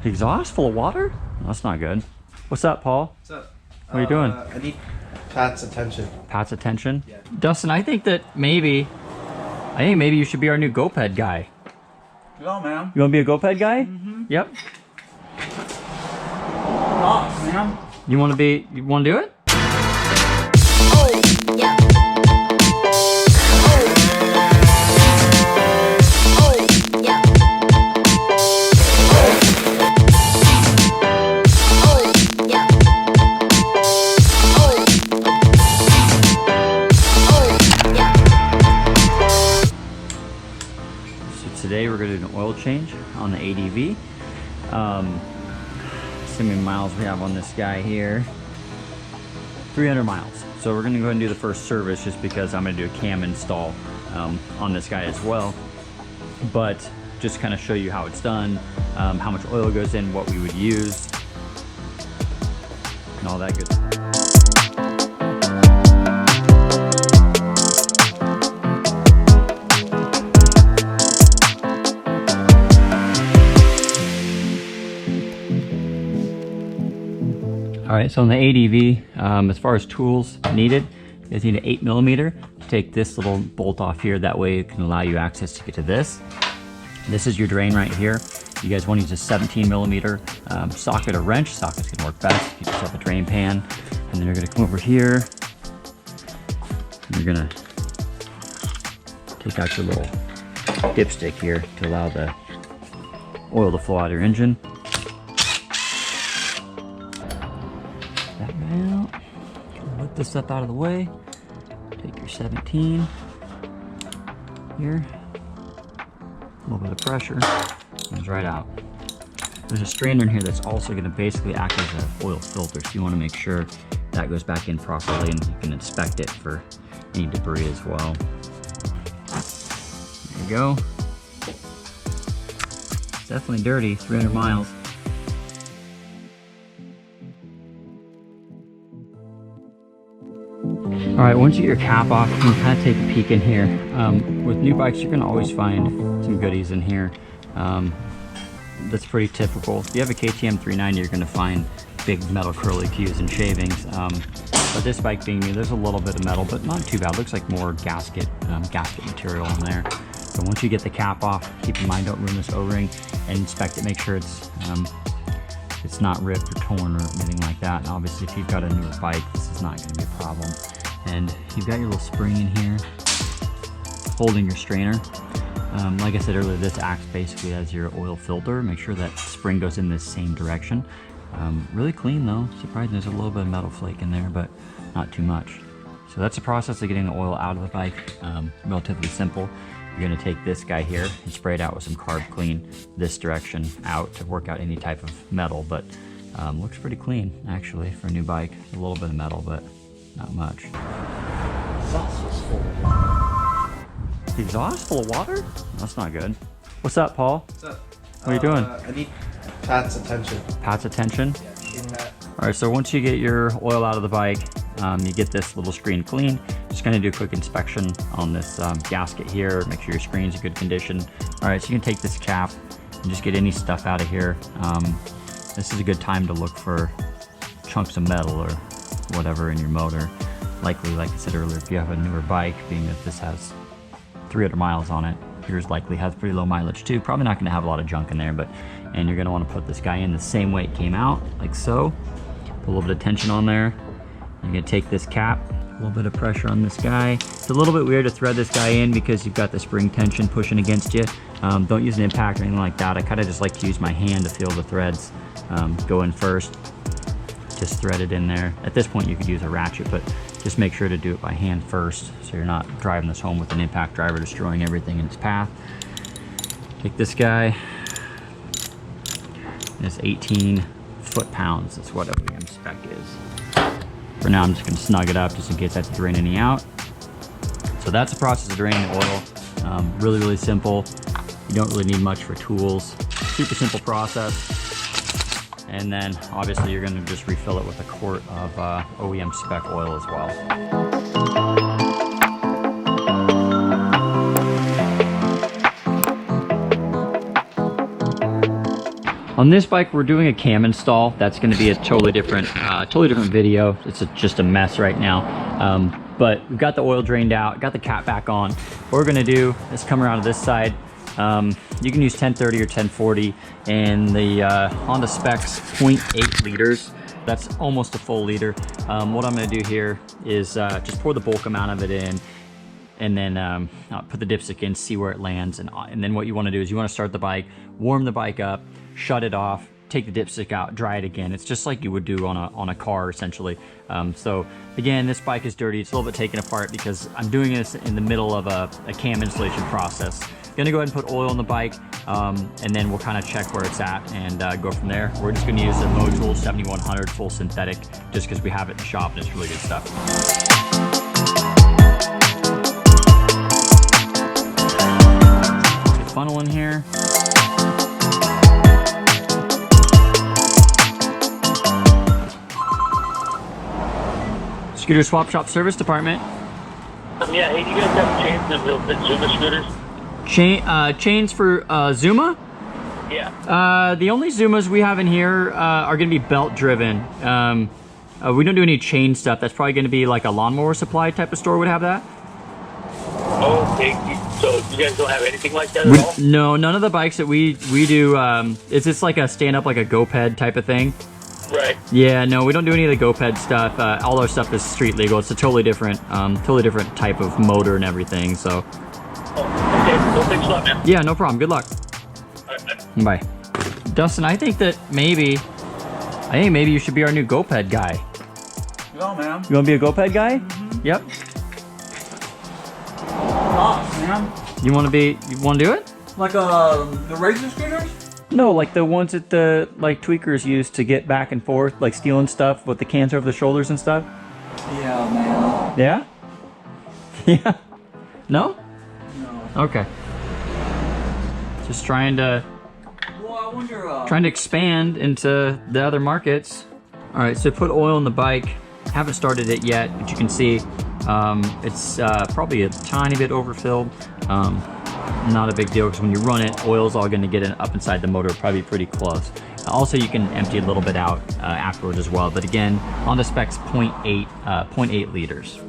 Exhaust full of water? That's not good. What's up, Paul? What's up? What are you doing? I need Pat's attention. Pat's attention? Yeah. Dustin, I think maybe you should be our new GoPed guy. Go, man. You want to be a GoPed guy? Mm-hmm. Yep. Boss, man. You want to do it? Oh, yeah. Today we're going to do an oil change on the ADV. See how many miles we have on this guy here. 300 miles. So we're going to go ahead and do the first service just because I'm going to do a cam install on this guy as well. But just kind of show you how it's done, how much oil goes in, what we would use, and all that good stuff. All right, so on the ADV, as far as tools needed, you guys need an 8mm. Take this little bolt off here, that way it can allow you access to get to this. This is your drain right here. You guys want to use a 17mm socket or wrench. Socket's gonna work best. Get yourself a drain pan, and then you're gonna come over here, and you're gonna take out your little dipstick here to allow the oil to flow out of your engine. Lift this up out of the way. Take your 17 here. A little bit of pressure. Comes right out. There's a strainer in here that's also going to basically act as an oil filter, so you want to make sure that goes back in properly, and you can inspect it for any debris as well. There you go. It's definitely dirty. 300 miles. All right, once you get your cap off, you can kind of take a peek in here. With new bikes, you're gonna always find some goodies in here. That's pretty typical. If you have a KTM 390, you're gonna find big metal curly cues and shavings. But this bike being new, there's a little bit of metal, but not too bad. Looks like more gasket material in there. So once you get the cap off, keep in mind, don't ruin this O-ring, and inspect it. Make sure it's not ripped or torn or anything like that. And obviously, if you've got a newer bike, this is not gonna be a problem. And you've got your little spring in here holding your strainer. Like I said earlier, this acts basically as your oil filter. Make sure that spring goes in this same direction. Really clean though. Surprising, there's a little bit of metal flake in there, but not too much. So that's the process of getting the oil out of the bike. Relatively simple. You're gonna take this guy here and spray it out with some carb clean this direction out to work out any type of metal, but looks pretty clean actually for a new bike. A little bit of metal, but not much. The exhaust full of water? That's not good. What's up, Paul? What's up? What are you doing? I need Pat's attention. Pat's attention? Yeah, Pat. All right, so once you get your oil out of the bike, you get this little screen clean. Just gonna do a quick inspection on this gasket here, make sure your screen's in good condition. All right, so you can take this cap and just get any stuff out of here. This is a good time to look for chunks of metal or whatever in your motor. Likely, like I said earlier, if you have a newer bike, being that this has 300 miles on it, yours likely has pretty low mileage too. Probably not gonna have a lot of junk in there, and you're gonna wanna put this guy in the same way it came out, like so. Put a little bit of tension on there. You're gonna take this cap, a little bit of pressure on this guy. It's a little bit weird to thread this guy in because you've got the spring tension pushing against you. Don't use an impact or anything like that. I kinda just like to use my hand to feel the threads go in first. Just thread it in there. At this point you could use a ratchet, but just make sure to do it by hand first so you're not driving this home with an impact driver destroying everything in its path. Take this guy, and it's 18 foot-pounds. That's what OEM spec is. For now I'm just gonna snug it up just in case I have to drain any out. So that's the process of draining the oil. Really, really simple. You don't really need much for tools. Super simple process. And then obviously you're gonna just refill it with a quart of OEM spec oil as well. On this bike, we're doing a cam install. That's going to be a totally different video. It's just a mess right now. But we've got the oil drained out, got the cap back on. What we're going to do is come around to this side. You can use 1030 or 1040, and the Honda specs 0.8 liters. That's almost a full liter. What I'm going to do here is just pour the bulk amount of it in, and then put the dipstick in, see where it lands, and then what you want to do is you want to start the bike, warm the bike up, shut it off, take the dipstick out, dry it again. It's just like you would do on a car, essentially. So again, this bike is dirty. It's a little bit taken apart because I'm doing this in the middle of a cam installation process. Gonna go ahead and put oil on the bike, and then we'll kind of check where it's at and go from there. We're just gonna use a Motul 7100 full synthetic just because we have it in the shop and it's really good stuff. Get funnel in here. Scooter Swap Shop Service Department. Yeah, hey, you guys have chains that will fit Zuma scooters? Chains for Zuma? Yeah. The only Zumas we have in here are going to be belt driven. We don't do any chain stuff. That's probably going to be like a lawnmower supply type of store would have that. Okay, so you guys don't have anything like that at all? No, none of the bikes that we do, it's just like a stand up, like a GoPed type of thing. Right. Yeah, no, we don't do any of the GoPed stuff. All our stuff is street legal. It's a totally different type of motor and everything, so. Oh, okay, well, thanks a lot, man. Yeah, no problem. Good luck. All right, bye. Dustin, I think maybe you should be our new GoPed guy. Go, man. You want to be a GoPed guy? Mm-hmm. Yep. Man. You want to do it? Like the racing scooters? No, like the ones that the tweakers use to get back and forth, like stealing stuff with the cans over the shoulders and stuff. Yeah, man. Yeah? Yeah. No? No. Okay. Just trying to expand into the other markets. All right, so put oil in the bike. Haven't started it yet, but you can see it's probably a tiny bit overfilled. Not a big deal because when you run it, oil's all going to get up inside the motor, probably pretty close. Also, you can empty a little bit out afterwards as well. But again, on the specs, 0.8 liters.